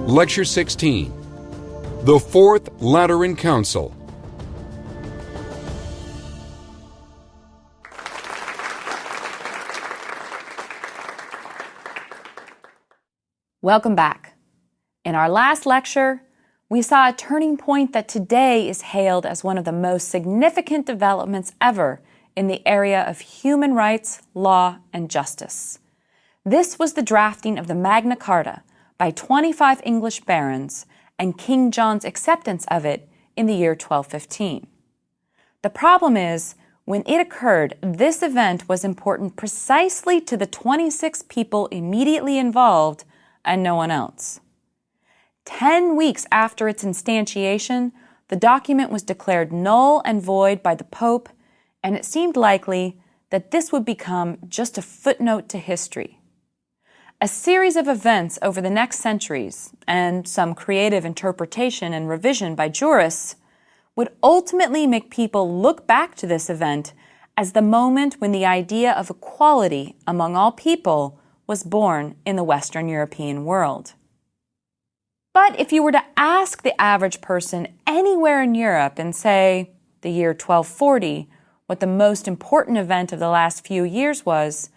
Lecture 16, The Fourth Lateran Council. Welcome back. In our last lecture, we saw a turning point that today is hailed as one of the most significant developments ever in the area of human rights, law, and justice. This was the drafting of the Magna Carta by 25 English barons and King John's acceptance of it in the year 1215. The problem is, when it occurred, this event was important precisely to the 26 people immediately involved and no one else. 10 weeks after its instantiation, the document was declared null and void by the Pope, and it seemed likely that this would become just a footnote to history. A series of events over the next centuries, and some creative interpretation and revision by jurists, would ultimately make people look back to this event as the moment when the idea of equality among all people was born in the Western European world. But if you were to ask the average person anywhere in Europe in, say, the year 1240, what the most important event of the last few years was,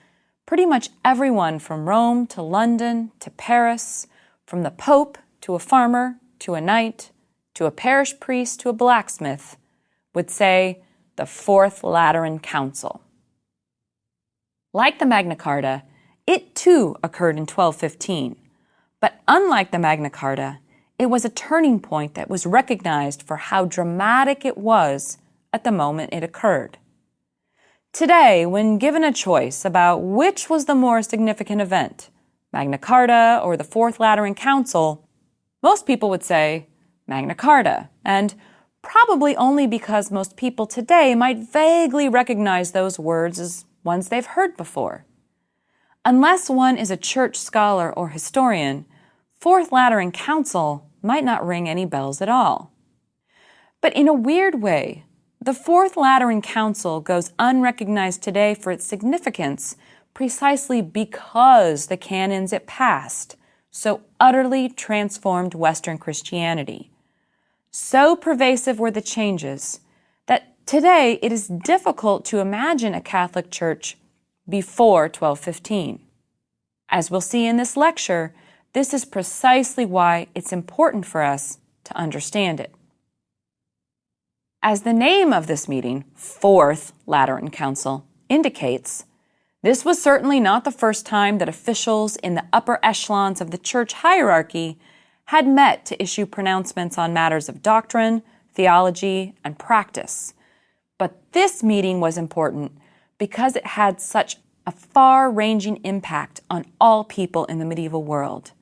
pretty much everyone from Rome to London to Paris, from the Pope to a farmer to a knight to a parish priest to a blacksmith, would say the Fourth Lateran Council. Like the Magna Carta, it too occurred in 1215, but unlike the Magna Carta, it was a turning point that was recognized for how dramatic it was at the moment it occurred. Today, when given a choice about which was the more significant event, Magna Carta or the Fourth Lateran Council, most people would say Magna Carta, and probably only because most people today might vaguely recognize those words as ones they've heard before. Unless one is a church scholar or historian, Fourth Lateran Council might not ring any bells at all. But in a weird way, the Fourth Lateran Council goes unrecognized today for its significance precisely because the canons it passed so utterly transformed Western Christianity. So pervasive were the changes that today it is difficult to imagine a Catholic Church before 1215. As we'll see in this lecture, this is precisely why it's important for us to understand it. As the name of this meeting, Fourth Lateran Council, indicates, this was certainly not the first time that officials in the upper echelons of the church hierarchy had met to issue pronouncements on matters of doctrine, theology, and practice. But this meeting was important because it had such a far-ranging impact on all people in the medieval world,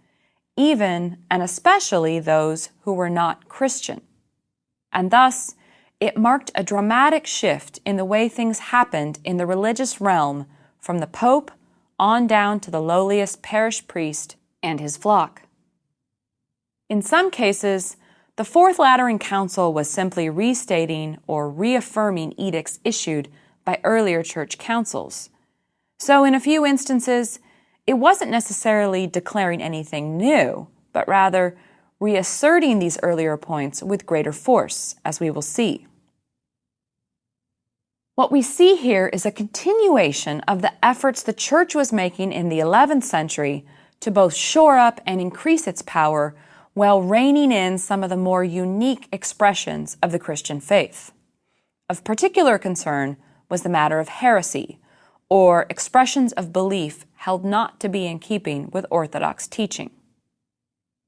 even and especially those who were not Christian. And thus, it marked a dramatic shift in the way things happened in the religious realm from the Pope on down to the lowliest parish priest and his flock. In some cases, the Fourth Lateran Council was simply restating or reaffirming edicts issued by earlier church councils. So in a few instances, it wasn't necessarily declaring anything new, but rather reasserting these earlier points with greater force, as we will see. What we see here is a continuation of the efforts the Church was making in the 11th century to both shore up and increase its power while reining in some of the more unique expressions of the Christian faith. Of particular concern was the matter of heresy, or expressions of belief held not to be in keeping with Orthodox teaching.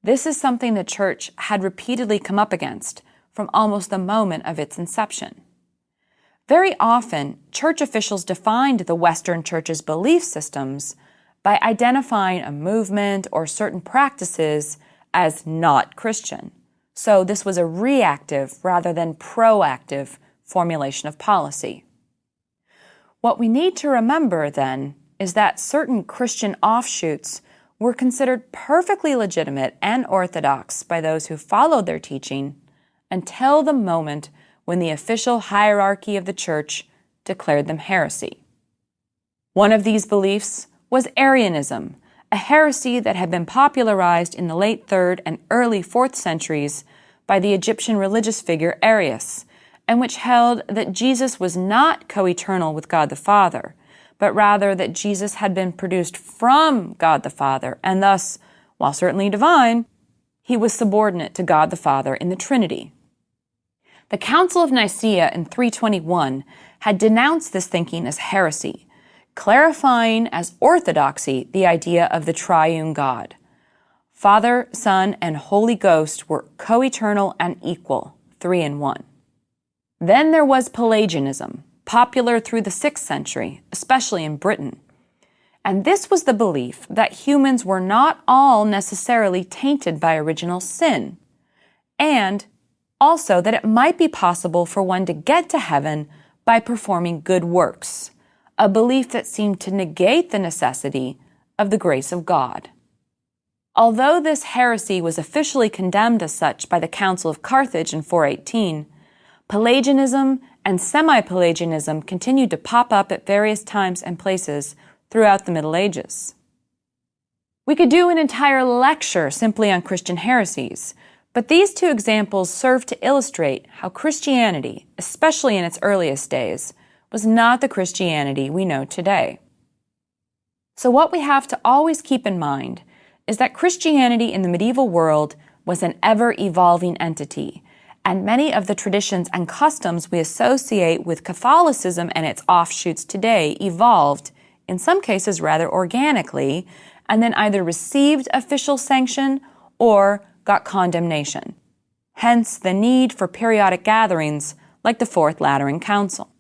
This is something the Church had repeatedly come up against from almost the moment of its inception. Very often, church officials defined the Western Church's belief systems by identifying a movement or certain practices as not Christian. So this was a reactive rather than proactive formulation of policy. What we need to remember, then, is that certain Christian offshoots were considered perfectly legitimate and orthodox by those who followed their teaching until the moment when the official hierarchy of the Church declared them heresy. One of these beliefs was Arianism, a heresy that had been popularized in the late 3rd and early 4th centuries by the Egyptian religious figure Arius, and which held that Jesus was not co-eternal with God the Father, but rather that Jesus had been produced from God the Father, and thus, while certainly divine, he was subordinate to God the Father in the Trinity. The Council of Nicaea in 321 had denounced this thinking as heresy, clarifying as orthodoxy the idea of the triune God. Father, Son, and Holy Ghost were co-eternal and equal, 3 in 1. Then there was Pelagianism, popular through the 6th century, especially in Britain. And this was the belief that humans were not all necessarily tainted by original sin, and also that it might be possible for one to get to heaven by performing good works, a belief that seemed to negate the necessity of the grace of God. Although this heresy was officially condemned as such by the Council of Carthage in 418, Pelagianism and semi-Pelagianism continued to pop up at various times and places throughout the Middle Ages. We could do an entire lecture simply on Christian heresies, but these two examples serve to illustrate how Christianity, especially in its earliest days, was not the Christianity we know today. So what we have to always keep in mind is that Christianity in the medieval world was an ever-evolving entity, and many of the traditions and customs we associate with Catholicism and its offshoots today evolved, in some cases rather organically, and then either received official sanction or got condemnation. Hence the need for periodic gatherings like the Fourth Lateran Council.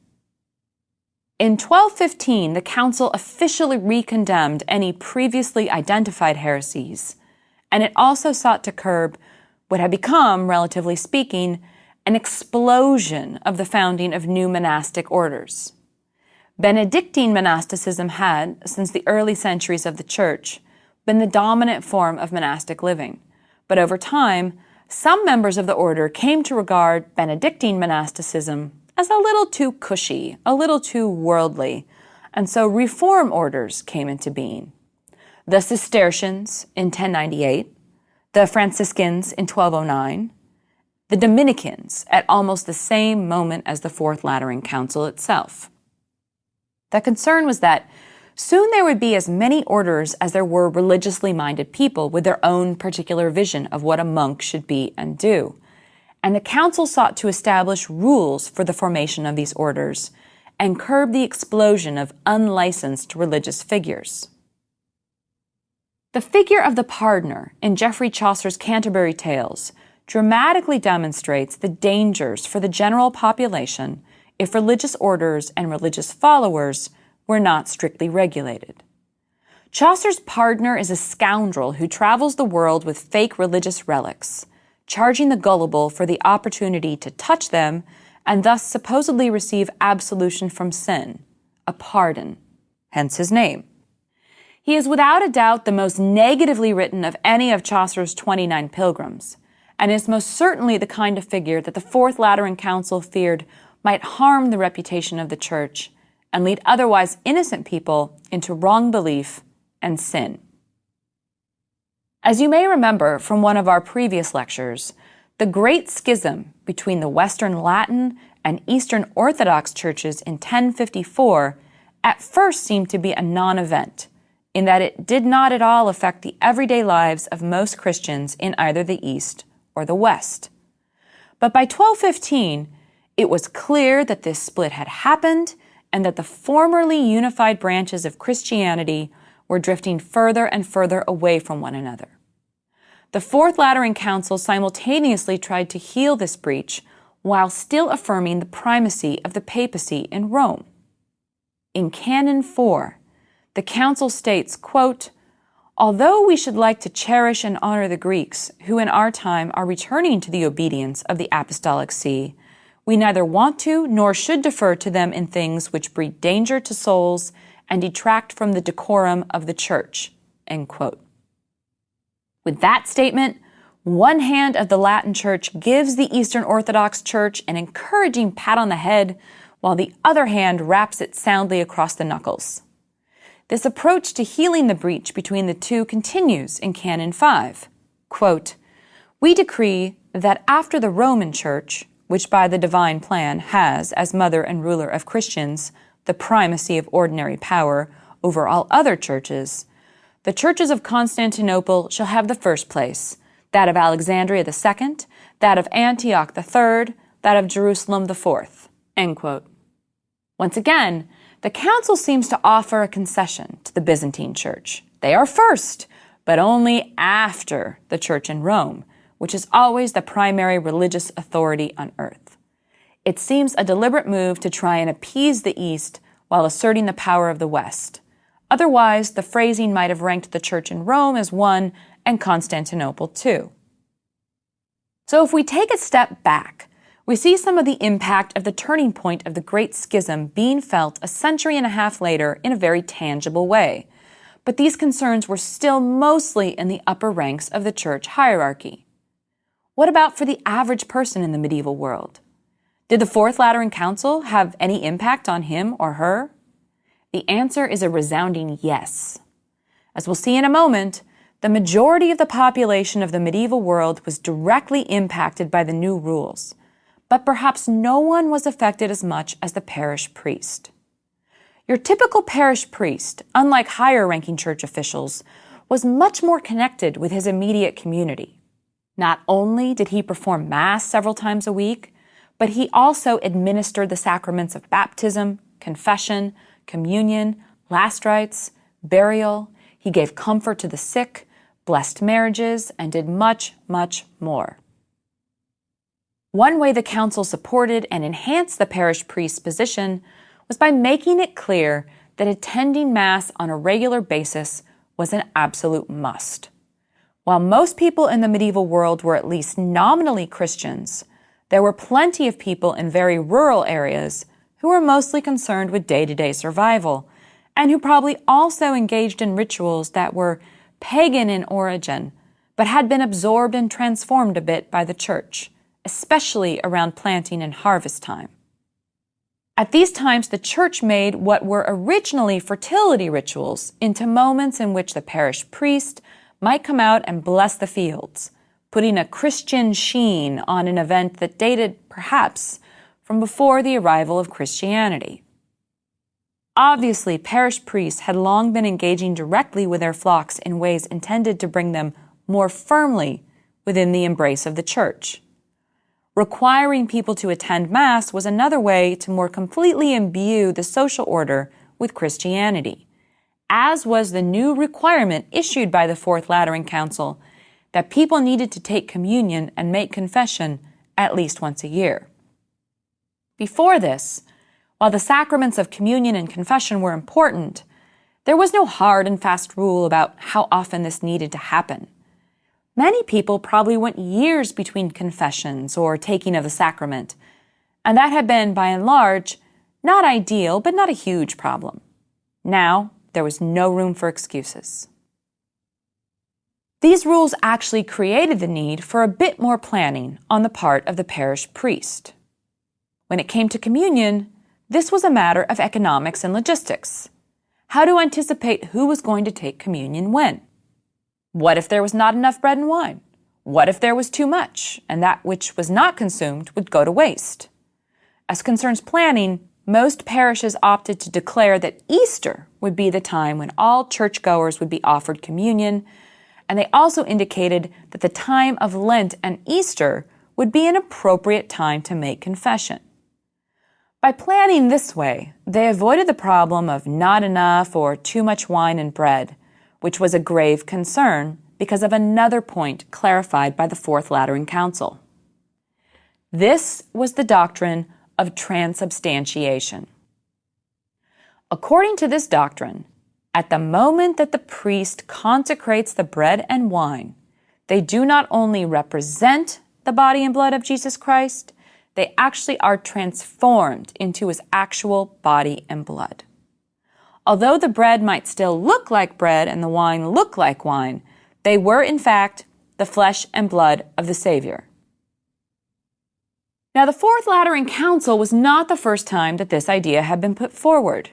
In 1215, the Council officially recondemned any previously identified heresies, and it also sought to curb what had become, relatively speaking, an explosion of the founding of new monastic orders. Benedictine monasticism had, since the early centuries of the Church, been the dominant form of monastic living, but over time, some members of the order came to regard Benedictine monasticism as a little too cushy, a little too worldly, and so reform orders came into being. The Cistercians in 1098, the Franciscans in 1209, the Dominicans at almost the same moment as the Fourth Lateran Council itself. The concern was that soon there would be as many orders as there were religiously minded people with their own particular vision of what a monk should be and do. And the council sought to establish rules for the formation of these orders and curb the explosion of unlicensed religious figures. The figure of the pardoner in Geoffrey Chaucer's Canterbury Tales dramatically demonstrates the dangers for the general population if religious orders and religious followers were not strictly regulated. Chaucer's pardoner is a scoundrel who travels the world with fake religious relics, charging the gullible for the opportunity to touch them and thus supposedly receive absolution from sin, a pardon, hence his name. He is without a doubt the most negatively written of any of Chaucer's 29 pilgrims, and is most certainly the kind of figure that the Fourth Lateran Council feared might harm the reputation of the Church and lead otherwise innocent people into wrong belief and sin. As you may remember from one of our previous lectures, the Great Schism between the Western Latin and Eastern Orthodox churches in 1054 at first seemed to be a non-event, in that it did not at all affect the everyday lives of most Christians in either the East or the West. But by 1215, it was clear that this split had happened and that the formerly unified branches of Christianity were drifting further and further away from one another. The Fourth Lateran Council simultaneously tried to heal this breach while still affirming the primacy of the papacy in Rome. In Canon 4, the Council states, quote, "Although we should like to cherish and honor the Greeks, who in our time are returning to the obedience of the Apostolic See, we neither want to nor should defer to them in things which breed danger to souls and detract from the decorum of the Church." End quote. With that statement, one hand of the Latin Church gives the Eastern Orthodox Church an encouraging pat on the head, while the other hand raps it soundly across the knuckles. This approach to healing the breach between the two continues in Canon 5. Quote, "We decree that after the Roman Church, which by the divine plan has, as mother and ruler of Christians, the primacy of ordinary power over all other churches, the churches of Constantinople shall have the first place, that of Alexandria the second, that of Antioch the third, that of Jerusalem the fourth." End quote. Once again, the council seems to offer a concession to the Byzantine Church. They are first, but only after the Church in Rome, which is always the primary religious authority on earth. It seems a deliberate move to try and appease the East while asserting the power of the West. Otherwise, the phrasing might have ranked the Church in Rome as one and Constantinople two. So if we take a step back, we see some of the impact of the turning point of the Great Schism being felt a century and a half later in a very tangible way. But these concerns were still mostly in the upper ranks of the church hierarchy. What about for the average person in the medieval world? Did the Fourth Lateran Council have any impact on him or her? The answer is a resounding yes. As we'll see in a moment, the majority of the population of the medieval world was directly impacted by the new rules, but perhaps no one was affected as much as the parish priest. Your typical parish priest, unlike higher-ranking church officials, was much more connected with his immediate community. Not only did he perform Mass several times a week, but he also administered the sacraments of baptism, confession, communion, last rites, burial. He gave comfort to the sick, blessed marriages, and did much, much more. One way the council supported and enhanced the parish priest's position was by making it clear that attending Mass on a regular basis was an absolute must. While most people in the medieval world were at least nominally Christians, there were plenty of people in very rural areas who were mostly concerned with day-to-day survival, and who probably also engaged in rituals that were pagan in origin, but had been absorbed and transformed a bit by the church, especially around planting and harvest time. At these times, the church made what were originally fertility rituals into moments in which the parish priest might come out and bless the fields, putting a Christian sheen on an event that dated, perhaps, from before the arrival of Christianity. Obviously, parish priests had long been engaging directly with their flocks in ways intended to bring them more firmly within the embrace of the church. Requiring people to attend Mass was another way to more completely imbue the social order with Christianity, as was the new requirement issued by the Fourth Lateran Council that people needed to take communion and make confession at least once a year. Before this, while the sacraments of communion and confession were important, there was no hard and fast rule about how often this needed to happen. Many people probably went years between confessions or taking of the sacrament, and that had been, by and large, not ideal, but not a huge problem. Now, there was no room for excuses. These rules actually created the need for a bit more planning on the part of the parish priest. When it came to communion, this was a matter of economics and logistics. How to anticipate who was going to take communion when? What if there was not enough bread and wine? What if there was too much, and that which was not consumed would go to waste? As concerns planning, most parishes opted to declare that Easter would be the time when all churchgoers would be offered communion, and they also indicated that the time of Lent and Easter would be an appropriate time to make confession. By planning this way, they avoided the problem of not enough or too much wine and bread, which was a grave concern because of another point clarified by the Fourth Lateran Council. This was the doctrine of transubstantiation. According to this doctrine, at the moment that the priest consecrates the bread and wine, they do not only represent the body and blood of Jesus Christ, they actually are transformed into his actual body and blood. Although the bread might still look like bread and the wine look like wine, they were, in fact, the flesh and blood of the Savior. Now, the Fourth Lateran Council was not the first time that this idea had been put forward.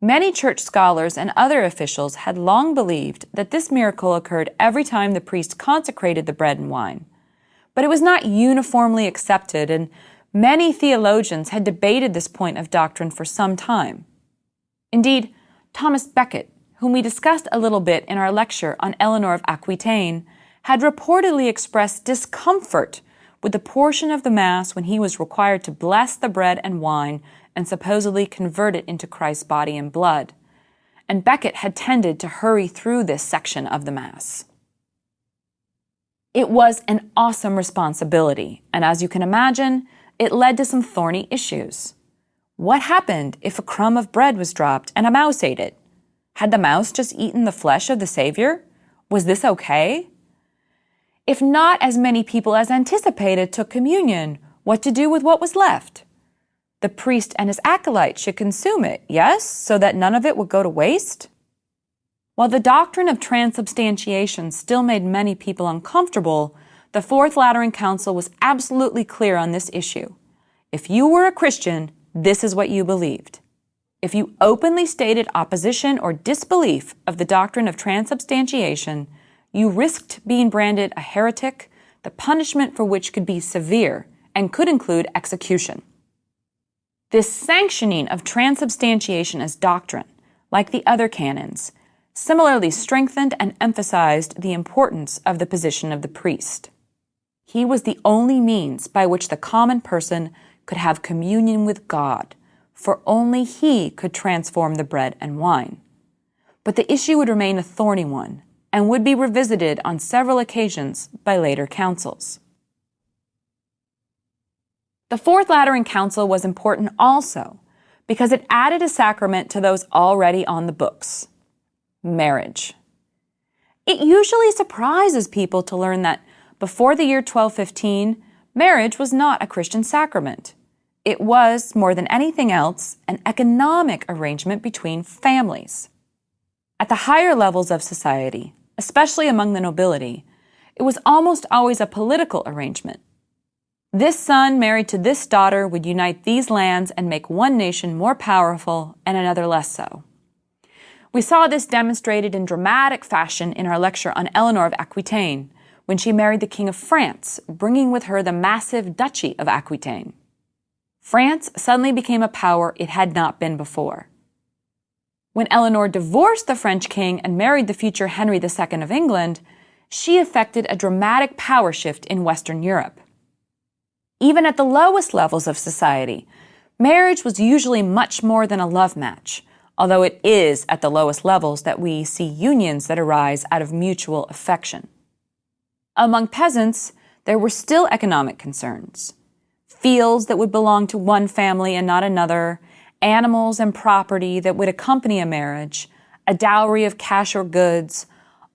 Many church scholars and other officials had long believed that this miracle occurred every time the priest consecrated the bread and wine. But it was not uniformly accepted, and many theologians had debated this point of doctrine for some time. Indeed, Thomas Becket, whom we discussed a little bit in our lecture on Eleanor of Aquitaine, had reportedly expressed discomfort with the portion of the Mass when he was required to bless the bread and wine and supposedly convert it into Christ's body and blood. And Becket had tended to hurry through this section of the Mass. It was an awesome responsibility, and as you can imagine, it led to some thorny issues. What happened if a crumb of bread was dropped and a mouse ate it? Had the mouse just eaten the flesh of the Savior? Was this okay? If not as many people as anticipated took communion, what to do with what was left? The priest and his acolytes should consume it, yes, so that none of it would go to waste? While the doctrine of transubstantiation still made many people uncomfortable, the Fourth Lateran Council was absolutely clear on this issue. If you were a Christian, this is what you believed. If you openly stated opposition or disbelief of the doctrine of transubstantiation, you risked being branded a heretic, the punishment for which could be severe and could include execution. This sanctioning of transubstantiation as doctrine, like the other canons, similarly strengthened and emphasized the importance of the position of the priest. He was the only means by which the common person could have communion with God, for only he could transform the bread and wine. But the issue would remain a thorny one and would be revisited on several occasions by later councils. The Fourth Lateran Council was important also because it added a sacrament to those already on the books: marriage. It usually surprises people to learn that before the year 1215, marriage was not a Christian sacrament. It was, more than anything else, an economic arrangement between families. At the higher levels of society, especially among the nobility, it was almost always a political arrangement. This son married to this daughter would unite these lands and make one nation more powerful and another less so. We saw this demonstrated in dramatic fashion in our lecture on Eleanor of Aquitaine, when she married the King of France, bringing with her the massive Duchy of Aquitaine. France suddenly became a power it had not been before. When Eleanor divorced the French king and married the future Henry II of England, she effected a dramatic power shift in Western Europe. Even at the lowest levels of society, marriage was usually much more than a love match, although it is at the lowest levels that we see unions that arise out of mutual affection. Among peasants, there were still economic concerns. Fields that would belong to one family and not another, animals and property that would accompany a marriage, a dowry of cash or goods.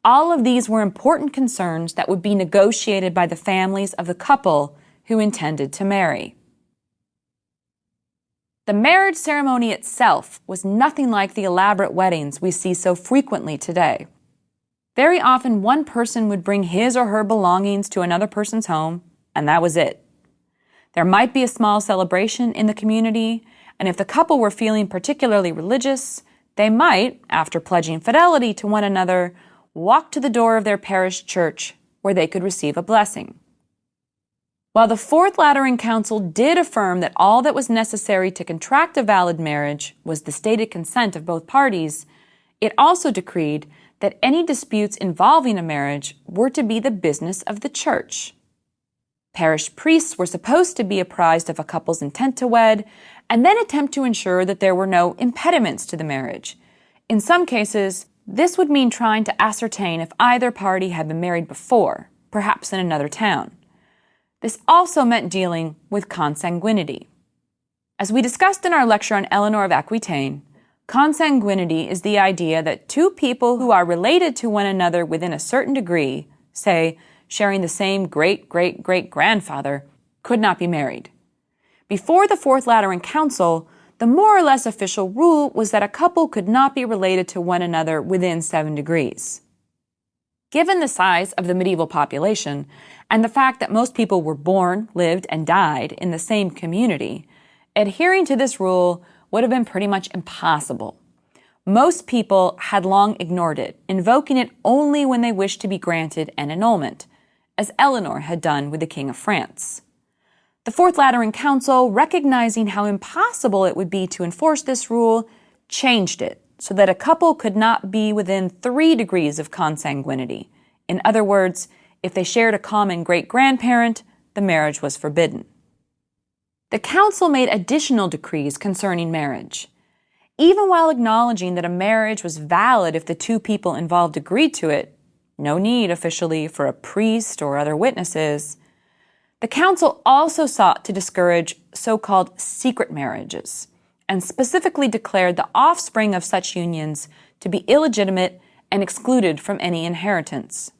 All of these were important concerns that would be negotiated by the families of the couple who intended to marry. The marriage ceremony itself was nothing like the elaborate weddings we see so frequently today. Very often, one person would bring his or her belongings to another person's home, and that was it. There might be a small celebration in the community, and if the couple were feeling particularly religious, they might, after pledging fidelity to one another, walk to the door of their parish church where they could receive a blessing. While the Fourth Lateran Council did affirm that all that was necessary to contract a valid marriage was the stated consent of both parties, it also decreed that any disputes involving a marriage were to be the business of the church. Parish priests were supposed to be apprised of a couple's intent to wed and then attempt to ensure that there were no impediments to the marriage. In some cases, this would mean trying to ascertain if either party had been married before, perhaps in another town. This also meant dealing with consanguinity. As we discussed in our lecture on Eleanor of Aquitaine, consanguinity is the idea that two people who are related to one another within a certain degree, say, sharing the same great-great-great-grandfather, could not be married. Before the Fourth Lateran Council, the more or less official rule was that a couple could not be related to one another within 7 degrees. Given the size of the medieval population, and the fact that most people were born, lived, and died in the same community, adhering to this rule would have been pretty much impossible. Most people had long ignored it, invoking it only when they wished to be granted an annulment, as Eleanor had done with the King of France. The Fourth Lateran Council, recognizing how impossible it would be to enforce this rule, changed it so that a couple could not be within 3 degrees of consanguinity. In other words, if they shared a common great-grandparent, the marriage was forbidden. The council made additional decrees concerning marriage. Even while acknowledging that a marriage was valid if the 2 people involved agreed to it, no need officially for a priest or other witnesses, the council also sought to discourage so-called secret marriages, and specifically declared the offspring of such unions to be illegitimate and excluded from any inheritance.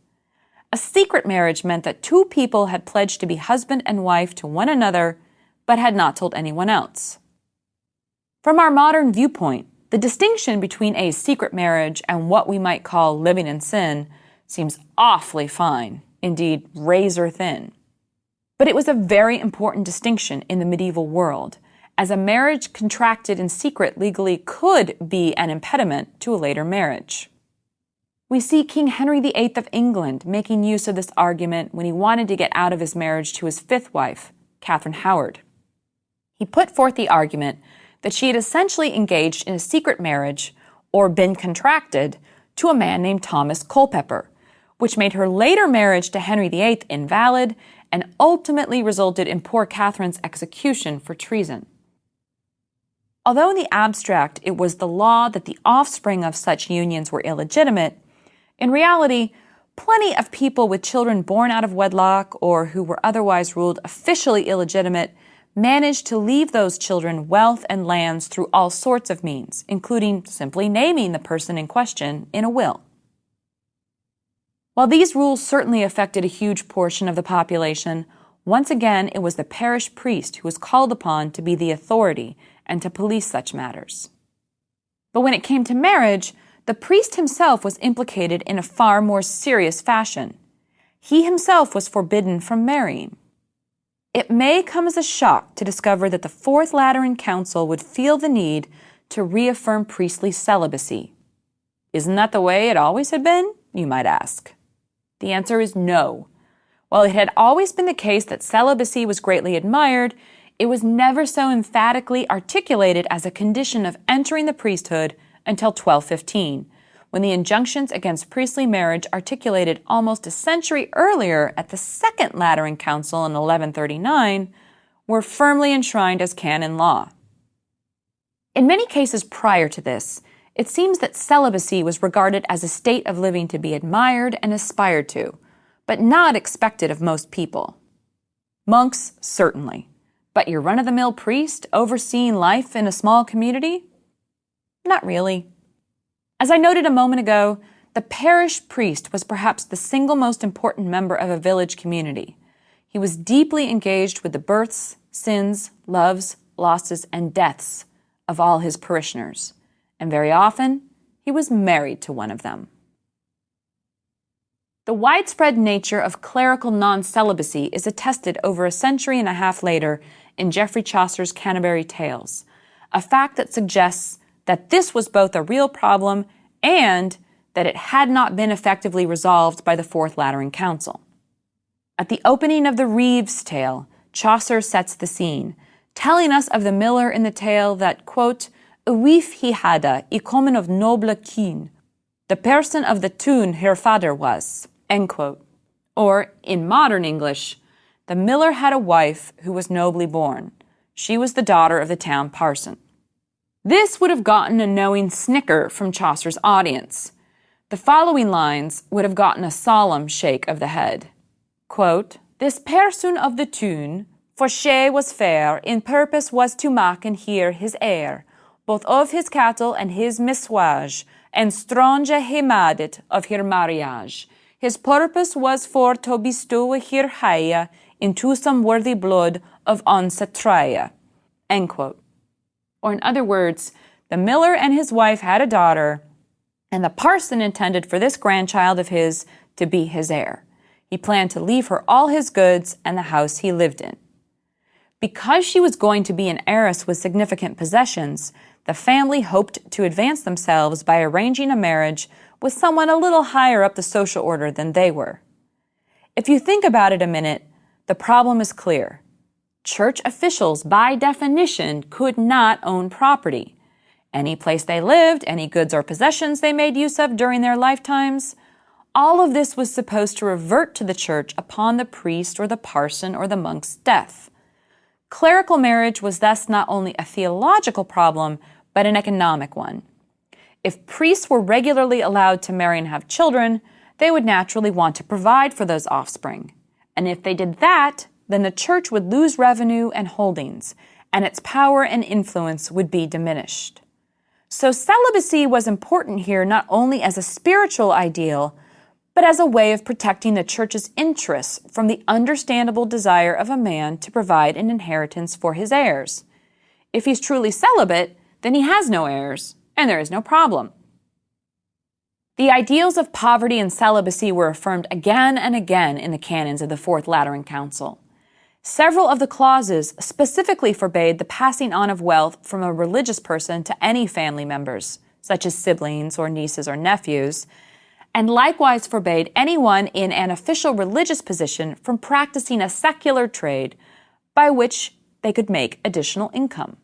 A secret marriage meant that 2 people had pledged to be husband and wife to one another, but had not told anyone else. From our modern viewpoint, the distinction between a secret marriage and what we might call living in sin seems awfully fine, indeed razor thin. But it was a very important distinction in the medieval world, as a marriage contracted in secret legally could be an impediment to a later marriage. We see King Henry VIII of England making use of this argument when he wanted to get out of his marriage to his 5th wife, Catherine Howard. He put forth the argument that she had essentially engaged in a secret marriage, or been contracted, to a man named Thomas Culpeper, which made her later marriage to Henry VIII invalid and ultimately resulted in poor Catherine's execution for treason. Although in the abstract it was the law that the offspring of such unions were illegitimate, in reality, plenty of people with children born out of wedlock or who were otherwise ruled officially illegitimate managed to leave those children wealth and lands through all sorts of means, including simply naming the person in question in a will. While these rules certainly affected a huge portion of the population, once again it was the parish priest who was called upon to be the authority and to police such matters. But when it came to marriage, the priest himself was implicated in a far more serious fashion. He himself was forbidden from marrying. It may come as a shock to discover that the Fourth Lateran Council would feel the need to reaffirm priestly celibacy. Isn't that the way it always had been, you might ask? The answer is no. While it had always been the case that celibacy was greatly admired, it was never so emphatically articulated as a condition of entering the priesthood until 1215, when the injunctions against priestly marriage articulated almost a century earlier at the Second Lateran Council in 1139 were firmly enshrined as canon law. In many cases prior to this, it seems that celibacy was regarded as a state of living to be admired and aspired to, but not expected of most people. Monks, certainly. But your run-of-the-mill priest overseeing life in a small community? Not really. As I noted a moment ago, the parish priest was perhaps the single most important member of a village community. He was deeply engaged with the births, sins, loves, losses, and deaths of all his parishioners, and very often he was married to one of them. The widespread nature of clerical non-celibacy is attested over a century and a half later in Geoffrey Chaucer's Canterbury Tales, a fact that suggests that this was both a real problem and that it had not been effectively resolved by the Fourth Lateran Council. At the opening of the Reeve's Tale, Chaucer sets the scene, telling us of the miller in the tale that, quote, "A wife he hadde, y comen of noble kyn, the person of the tune her father was," end quote. Or, in modern English, the miller had a wife who was nobly born. She was the daughter of the town parson. This would have gotten a knowing snicker from Chaucer's audience. The following lines would have gotten a solemn shake of the head. Quote, "This person of the tune, for she was fair, in purpose was to mak and hear his heir, both of his cattle and his miswage, and strange he made it of her marriage. His purpose was for to bestow her hire into some worthy blood of Onsatraya." End quote. Or in other words, the miller and his wife had a daughter, and the parson intended for this grandchild of his to be his heir. He planned to leave her all his goods and the house he lived in. Because she was going to be an heiress with significant possessions, The family hoped to advance themselves by arranging a marriage with someone a little higher up the social order than they were. If you think about it a minute, the problem is clear. Church officials, by definition, could not own property. Any place they lived, any goods or possessions they made use of during their lifetimes, all of this was supposed to revert to the church upon the priest or the parson or the monk's death. Clerical marriage was thus not only a theological problem, but an economic one. If priests were regularly allowed to marry and have children, they would naturally want to provide for those offspring. And if they did that, then the church would lose revenue and holdings, and its power and influence would be diminished. So celibacy was important here not only as a spiritual ideal, but as a way of protecting the church's interests from the understandable desire of a man to provide an inheritance for his heirs. If he's truly celibate, then he has no heirs, and there is no problem. The ideals of poverty and celibacy were affirmed again and again in the canons of the Fourth Lateran Council. Several of the clauses specifically forbade the passing on of wealth from a religious person to any family members, such as siblings or nieces or nephews, and likewise forbade anyone in an official religious position from practicing a secular trade by which they could make additional income.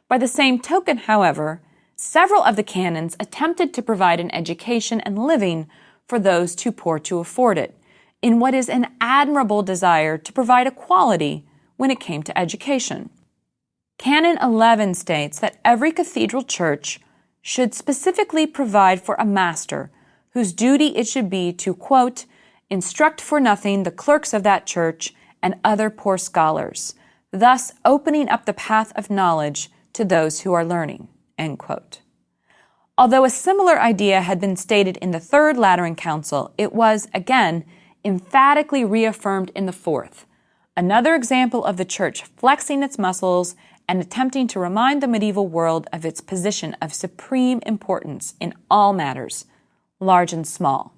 By the same token, however, several of the canons attempted to provide an education and living for those too poor to afford it, in what is an admirable desire to provide equality when it came to education. Canon 11 states that every cathedral church should specifically provide for a master whose duty it should be to, quote, instruct for nothing the clerks of that church and other poor scholars, thus opening up the path of knowledge to those who are learning, end quote. Although a similar idea had been stated in the Third Lateran Council, it was, again, emphatically reaffirmed in the Fourth, another example of the church flexing its muscles and attempting to remind the medieval world of its position of supreme importance in all matters, large and small.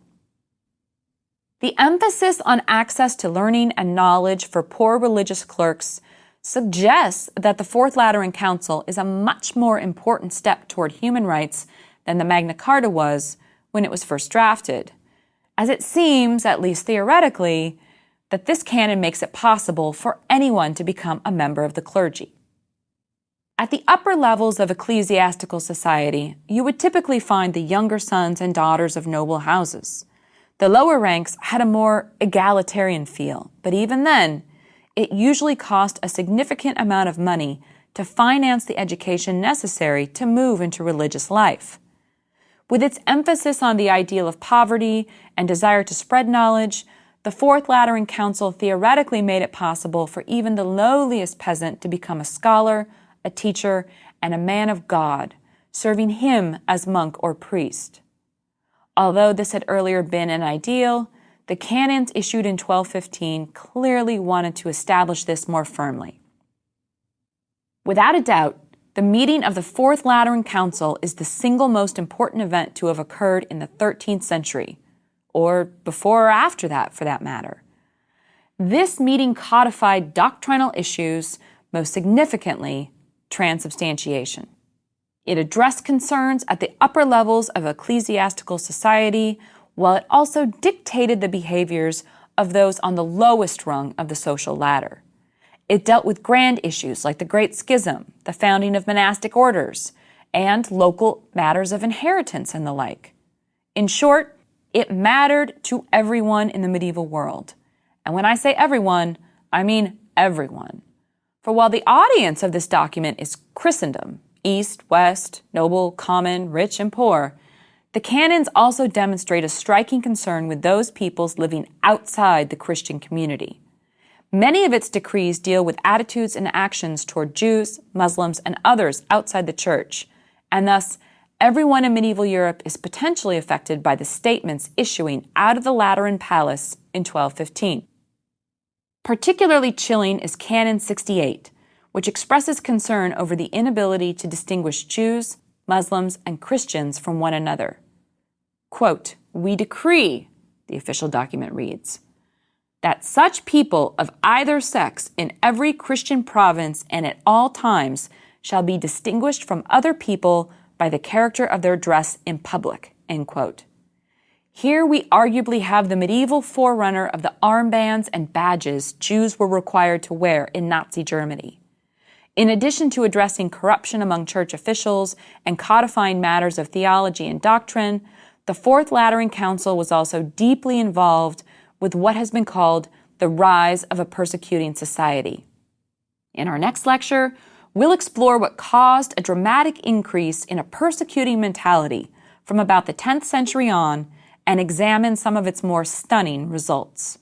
The emphasis on access to learning and knowledge for poor religious clerks suggests that the Fourth Lateran Council is a much more important step toward human rights than the Magna Carta was when it was first drafted, as it seems, at least theoretically, that this canon makes it possible for anyone to become a member of the clergy. At the upper levels of ecclesiastical society, you would typically find the younger sons and daughters of noble houses. The lower ranks had a more egalitarian feel, but even then, it usually cost a significant amount of money to finance the education necessary to move into religious life. With its emphasis on the ideal of poverty and desire to spread knowledge, the Fourth Lateran Council theoretically made it possible for even the lowliest peasant to become a scholar, a teacher, and a man of God, serving him as monk or priest. Although this had earlier been an ideal, the canons issued in 1215 clearly wanted to establish this more firmly. Without a doubt, the meeting of the Fourth Lateran Council is the single most important event to have occurred in the 13th century, or before or after that, for that matter. This meeting codified doctrinal issues, most significantly, transubstantiation. It addressed concerns at the upper levels of ecclesiastical society, while it also dictated the behaviors of those on the lowest rung of the social ladder. It dealt with grand issues like the Great Schism, the founding of monastic orders, and local matters of inheritance and the like. In short, it mattered to everyone in the medieval world. And when I say everyone, I mean everyone. For while the audience of this document is Christendom, East, West, noble, common, rich, and poor, the canons also demonstrate a striking concern with those peoples living outside the Christian community. Many of its decrees deal with attitudes and actions toward Jews, Muslims, and others outside the church, and thus everyone in medieval Europe is potentially affected by the statements issuing out of the Lateran Palace in 1215. Particularly chilling is Canon 68, which expresses concern over the inability to distinguish Jews, Muslims, and Christians from one another. Quote, "We decree," the official document reads, "that such people of either sex in every Christian province and at all times shall be distinguished from other people by the character of their dress in public," end quote. Here we arguably have the medieval forerunner of the armbands and badges Jews were required to wear in Nazi Germany. In addition to addressing corruption among church officials and codifying matters of theology and doctrine, the Fourth Lateran Council was also deeply involved with what has been called the rise of a persecuting society. In our next lecture, we'll explore what caused a dramatic increase in a persecuting mentality from about the 10th century on and examine some of its more stunning results.